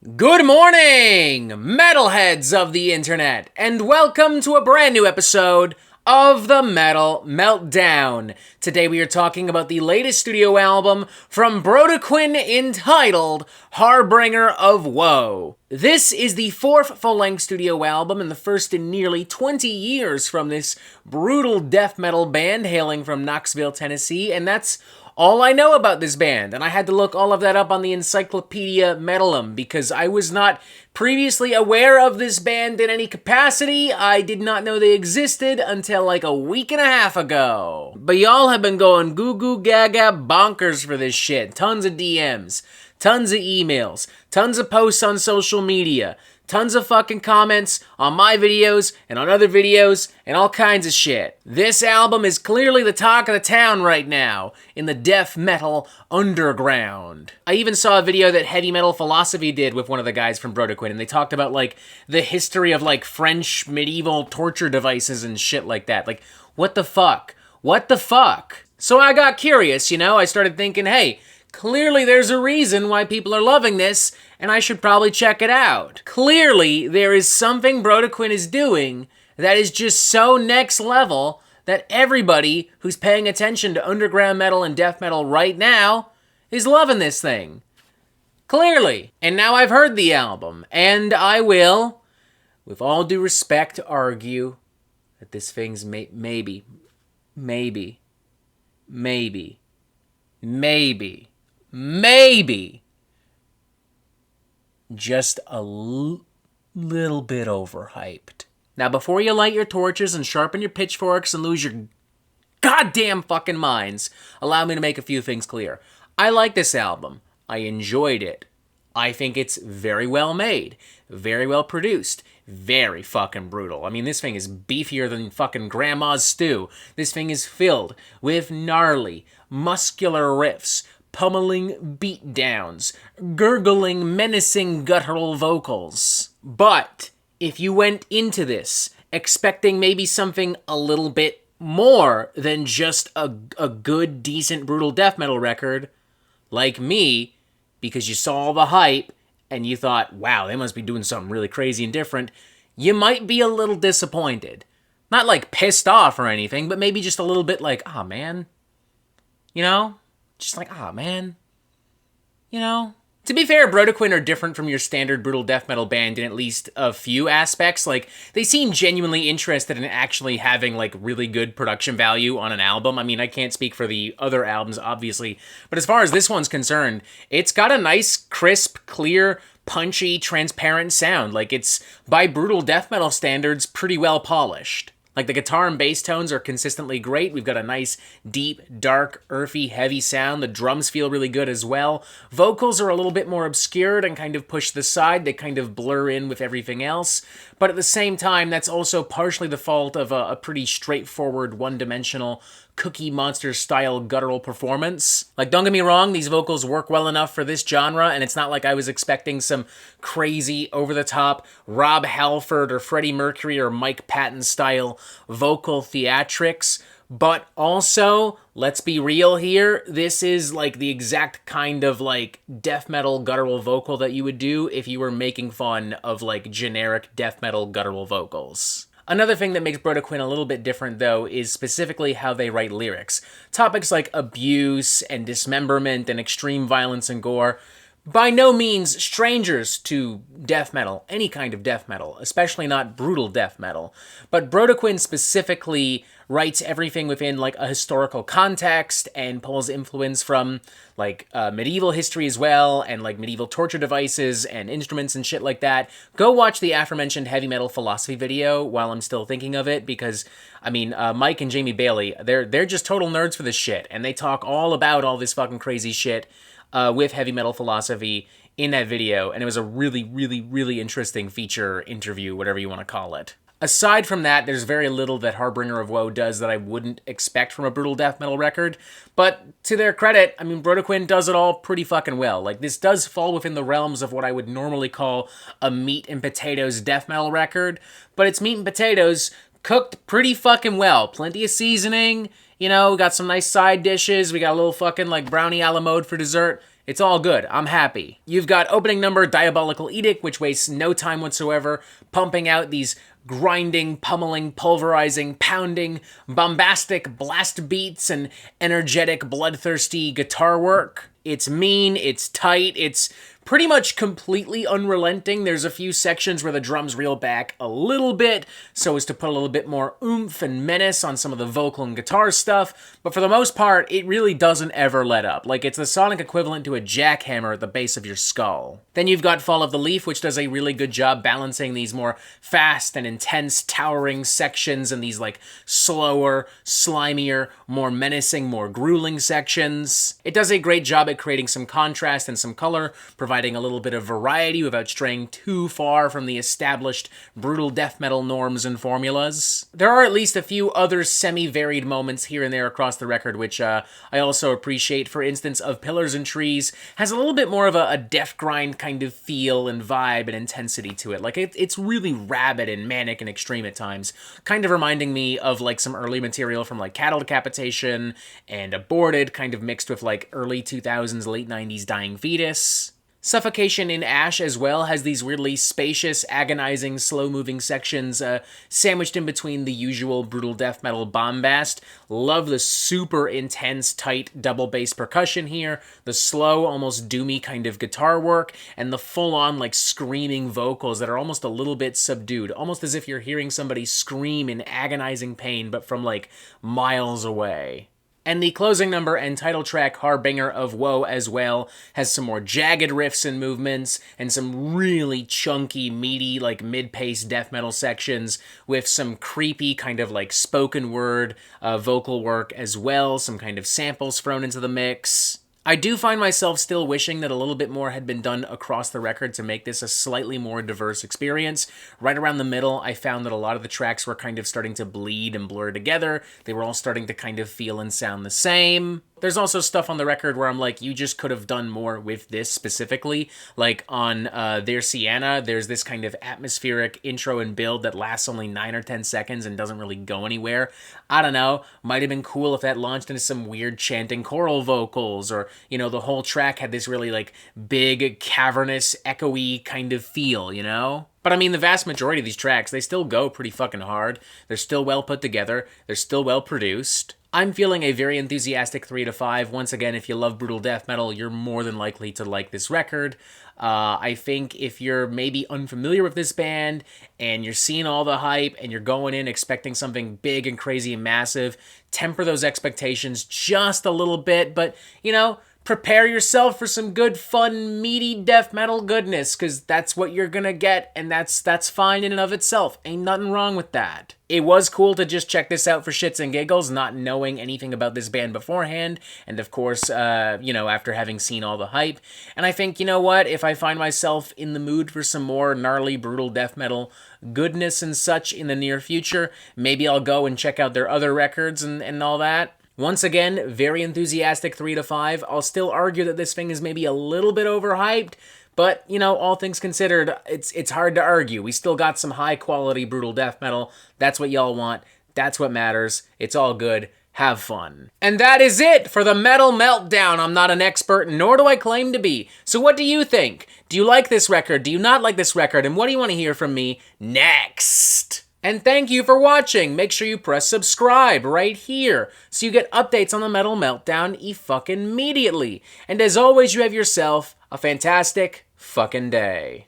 Good morning, metalheads of the internet, and welcome to a brand new episode of the Metal Meltdown. Today we are talking about the latest studio album from Brodequin entitled Harbinger of Woe. This is the fourth full-length studio album and the first in nearly 20 years from this brutal death metal band hailing from Knoxville, Tennessee, and that's all I know about this band, and I had to look all of that up on the Encyclopedia Metalum because I was not previously aware of this band in any capacity. I did not know they existed until like a week and a half ago. But y'all have been going goo goo gaga bonkers for this shit. Tons of DMs, tons of emails, tons of posts on social media, tons of fucking comments on my videos and on other videos and all kinds of shit. This album is clearly the talk of the town right now in the death metal underground. I even saw a video that Heavy Metal Philosophy did with one of the guys from Brodequin, and they talked about like the history of like French medieval torture devices and shit like that. Like, what the fuck? What the fuck? So I got curious, I started thinking, hey, clearly there's a reason why people are loving this, and I should probably check it out. Clearly, there is something Brodequin is doing that is just so next level that everybody who's paying attention to underground metal and death metal right now is loving this thing. Clearly. And now I've heard the album, and I will, with all due respect, argue that this thing's maybe just a little bit overhyped. Now, before you light your torches and sharpen your pitchforks and lose your goddamn fucking minds, allow me to make a few things clear. I like this album. I enjoyed it. I think it's very well made, very well produced, very fucking brutal. I mean, this thing is beefier than fucking grandma's stew. This thing is filled with gnarly, muscular riffs, pummeling beatdowns, gurgling, menacing guttural vocals. But if you went into this expecting maybe something a little bit more than just a good, decent, brutal death metal record, like me, because you saw all the hype and you thought, wow, they must be doing something really crazy and different, you might be a little disappointed. Not like pissed off or anything, but maybe just a little bit like, ah, man. Just like, ah, man. To be fair, Brodequin are different from your standard brutal death metal band in at least a few aspects. Like, they seem genuinely interested in actually having, like, really good production value on an album. I mean, I can't speak for the other albums, obviously. But as far as this one's concerned, it's got a nice, crisp, clear, punchy, transparent sound. Like, it's, by brutal death metal standards, pretty well polished. Like, the guitar and bass tones are consistently great. We've got a nice, deep, dark, earthy, heavy sound. The drums feel really good as well. Vocals are a little bit more obscured and kind of pushed to the side. They kind of blur in with everything else. But at the same time, that's also partially the fault of a pretty straightforward, one-dimensional, Cookie Monster-style guttural performance. Like, don't get me wrong, these vocals work well enough for this genre, and it's not like I was expecting some crazy, over-the-top Rob Halford or Freddie Mercury or Mike Patton-style vocal theatrics. But also, let's be real here, this is like the exact kind of like death metal guttural vocal that you would do if you were making fun of like generic death metal guttural vocals. Another thing that makes Brodequin a little bit different, though, is specifically how they write lyrics. Topics like abuse and dismemberment and extreme violence and gore, by no means strangers to death metal, any kind of death metal, especially not brutal death metal. But Brodequin specifically writes everything within like a historical context and pulls influence from like medieval history as well, and like medieval torture devices and instruments and shit like that. Go watch the aforementioned Heavy Metal Philosophy video while I'm still thinking of it, because I mean, Mike and Jamie Bailey, they're just total nerds for this shit, and they talk all about all this fucking crazy shit with Heavy Metal Philosophy in that video, and it was a really, really, really interesting feature interview, whatever you want to call it. Aside from that, there's very little that Harbinger of Woe does that I wouldn't expect from a brutal death metal record, but to their credit, I mean, Brodequin does it all pretty fucking well. Like, this does fall within the realms of what I would normally call a meat and potatoes death metal record, but it's meat and potatoes cooked pretty fucking well. Plenty of seasoning, we got some nice side dishes, we got a little fucking, like, brownie a la mode for dessert. It's all good. I'm happy. You've got opening number Diabolical Edict, which wastes no time whatsoever, pumping out these grinding, pummeling, pulverizing, pounding, bombastic blast beats and energetic, bloodthirsty guitar work. It's mean, it's tight, it's pretty much completely unrelenting. There's a few sections where the drums reel back a little bit so as to put a little bit more oomph and menace on some of the vocal and guitar stuff, but for the most part, it really doesn't ever let up. Like, it's the sonic equivalent to a jackhammer at the base of your skull. Then you've got Fall of the Leaf, which does a really good job balancing these more fast and intense, towering sections and these, like, slower, slimier, more menacing, more grueling sections. It does a great job at creating some contrast and some color, providing a little bit of variety without straying too far from the established brutal death metal norms and formulas. There are at least a few other semi-varied moments here and there across the record, which I also appreciate. For instance, Of Pillars and Trees has a little bit more of a death grind kind of feel and vibe and intensity to it. Like, it's really rabid and manic and extreme at times, kind of reminding me of, like, some early material from, like, Cattle Decapitation and Aborted, kind of mixed with, like, early 2000s, late 90s Dying Fetus. Suffocation in Ash as well has these weirdly spacious, agonizing, slow-moving sections sandwiched in between the usual brutal death metal bombast. Love the super intense, tight double bass percussion here, the slow, almost doomy kind of guitar work, and the full-on, like, screaming vocals that are almost a little bit subdued, almost as if you're hearing somebody scream in agonizing pain, but from, like, miles away. And the closing number and title track, Harbinger of Woe, as well, has some more jagged riffs and movements, and some really chunky, meaty, like, mid-paced death metal sections, with some creepy kind of, like, spoken word vocal work as well, some kind of samples thrown into the mix. I do find myself still wishing that a little bit more had been done across the record to make this a slightly more diverse experience. Right around the middle, I found that a lot of the tracks were kind of starting to bleed and blur together. They were all starting to kind of feel and sound the same. There's also stuff on the record where I'm like, you just could have done more with this specifically. Like on Their Sienna, there's this kind of atmospheric intro and build that lasts only 9 or 10 seconds and doesn't really go anywhere. I don't know, might have been cool if that launched into some weird chanting choral vocals, or, you know, the whole track had this really, like, big, cavernous, echoey kind of feel, you know? But I mean, the vast majority of these tracks, they still go pretty fucking hard. They're still well put together. They're still well produced. I'm feeling a very enthusiastic 3 to 5. Once again, if you love brutal death metal, you're more than likely to like this record. I think if you're maybe unfamiliar with this band and you're seeing all the hype and you're going in expecting something big and crazy and massive, temper those expectations just a little bit, but, you know, prepare yourself for some good, fun, meaty death metal goodness, because that's what you're gonna get, and that's fine in and of itself. Ain't nothing wrong with that. It was cool to just check this out for shits and giggles, not knowing anything about this band beforehand, and of course, you know, after having seen all the hype. And I think, you know what, if I find myself in the mood for some more gnarly, brutal death metal goodness and such in the near future, maybe I'll go and check out their other records and all that. Once again, very enthusiastic 3 to 5. I'll still argue that this thing is maybe a little bit overhyped, but, you know, all things considered, it's hard to argue. We still got some high-quality brutal death metal. That's what y'all want. That's what matters. It's all good. Have fun. And that is it for the Metal Meltdown. I'm not an expert, nor do I claim to be. So what do you think? Do you like this record? Do you not like this record? And what do you want to hear from me next? And thank you for watching. Make sure you press subscribe right here so you get updates on the Metal Meltdown fucking immediately. And as always, you have yourself a fantastic fucking day.